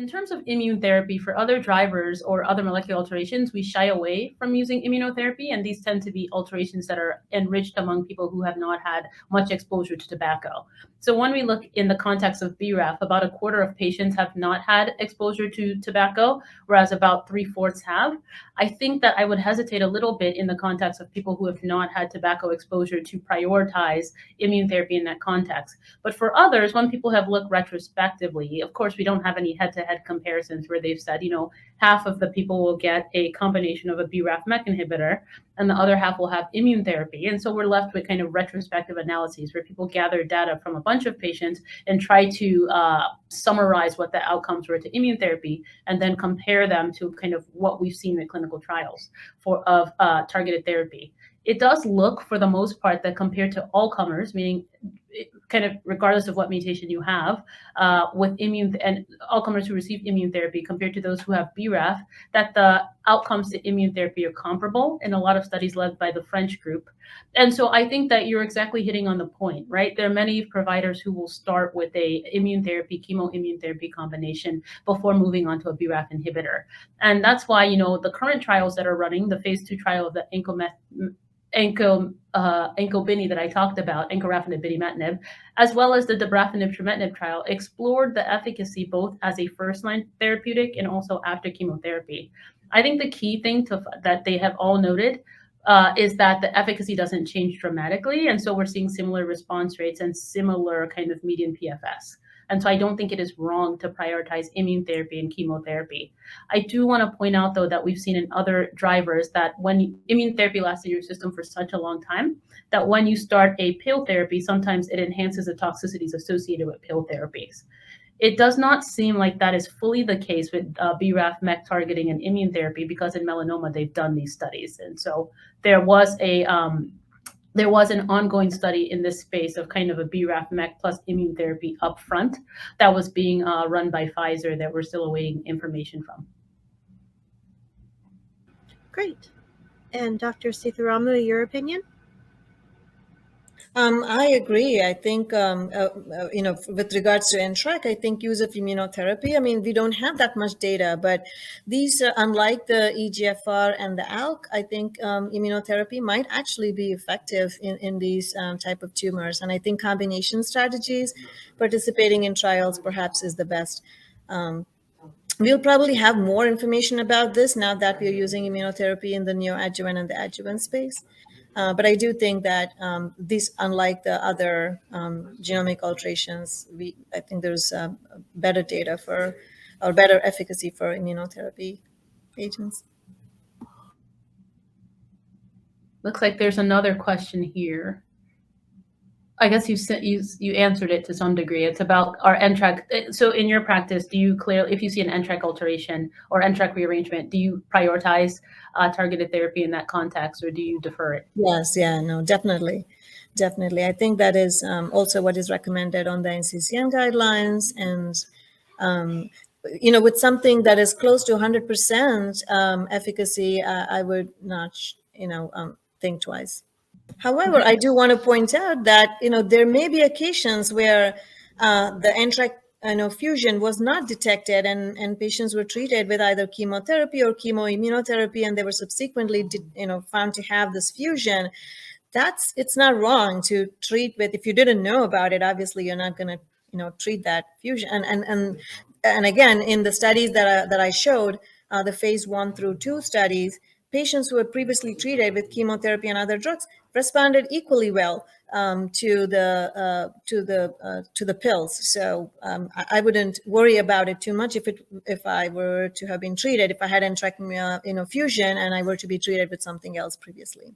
in terms of immune therapy for other drivers or other molecular alterations, we shy away from using immunotherapy, and these tend to be alterations that are enriched among people who have not had much exposure to tobacco. So when we look in the context of BRAF, about a quarter of patients have not had exposure to tobacco, whereas about 3/4 have. I think that I would hesitate a little bit in the context of people who have not had tobacco exposure to prioritize immune therapy in that context. But for others, when people have looked retrospectively, of course, we don't have any head-to-head comparisons where they've said, half of the people will get a combination of a BRAF MEK inhibitor and the other half will have immune therapy. And so we're left with kind of retrospective analyses where people gather data from a bunch of patients and try to summarize what the outcomes were to immune therapy and then compare them to kind of what we've seen in clinical trials of targeted therapy. It does look, for the most part, that compared to all comers, meaning kind of regardless of what mutation you have, with and all comers who receive immune therapy compared to those who have BRAF, that the outcomes to immune therapy are comparable in a lot of studies led by the French group. And so I think that you're exactly hitting on the point, right? There are many providers who will start with a immune therapy, chemo-immune therapy combination before moving on to a BRAF inhibitor. And that's why, the current trials that are running, the phase 2 trial of the Ankobini that I talked about, encorafenib binimetinib, as well as the dabrafenib trametinib trial, explored the efficacy both as a first-line therapeutic and also after chemotherapy. I think the key thing that they have all noted is that the efficacy doesn't change dramatically, and so we're seeing similar response rates and similar kind of median PFS. And so I don't think it is wrong to prioritize immune therapy and chemotherapy. I do want to point out, though, that we've seen in other drivers that when immune therapy lasts in your system for such a long time, that when you start a pill therapy, sometimes it enhances the toxicities associated with pill therapies. It does not seem like that is fully the case with BRAF MEK targeting and immune therapy, because in melanoma, they've done these studies. And so there was an ongoing study in this space of kind of a BRAF MEK plus immune therapy upfront that was being run by Pfizer that we're still awaiting information from. Great. And Dr. Seetharamu, your opinion? I agree. I think, with regards to NTRK, I think use of immunotherapy, we don't have that much data, but these, unlike the EGFR and the ALK, I think immunotherapy might actually be effective in these type of tumors. And I think combination strategies, participating in trials perhaps is the best. We'll probably have more information about this now that we're using immunotherapy in the neoadjuvant and the adjuvant space. But I do think that these, unlike the other genomic alterations, I think there's better data or better efficacy for immunotherapy agents. Looks like there's another question here. I guess you answered it to some degree. It's about our NTRK. So in your practice, do you if you see an NTRK alteration or NTRK rearrangement, do you prioritize targeted therapy in that context, or do you defer it? Yes, no, definitely. I think that is also what is recommended on the NCCN guidelines. And, with something that is close to 100% efficacy, I would not, think twice. However, I do want to point out that, there may be occasions where the NTRK fusion was not detected and patients were treated with either chemotherapy or chemoimmunotherapy, and they were subsequently, found to have this fusion. It's not wrong to treat with, if you didn't know about it, obviously you're not going to, treat that fusion. And again, in the studies that I showed, the phase 1 through 2 studies, patients who were previously treated with chemotherapy and other drugs responded equally well to the pills. So I wouldn't worry about it too much if I were to have been treated, if I had NTRK fusion and I were to be treated with something else previously.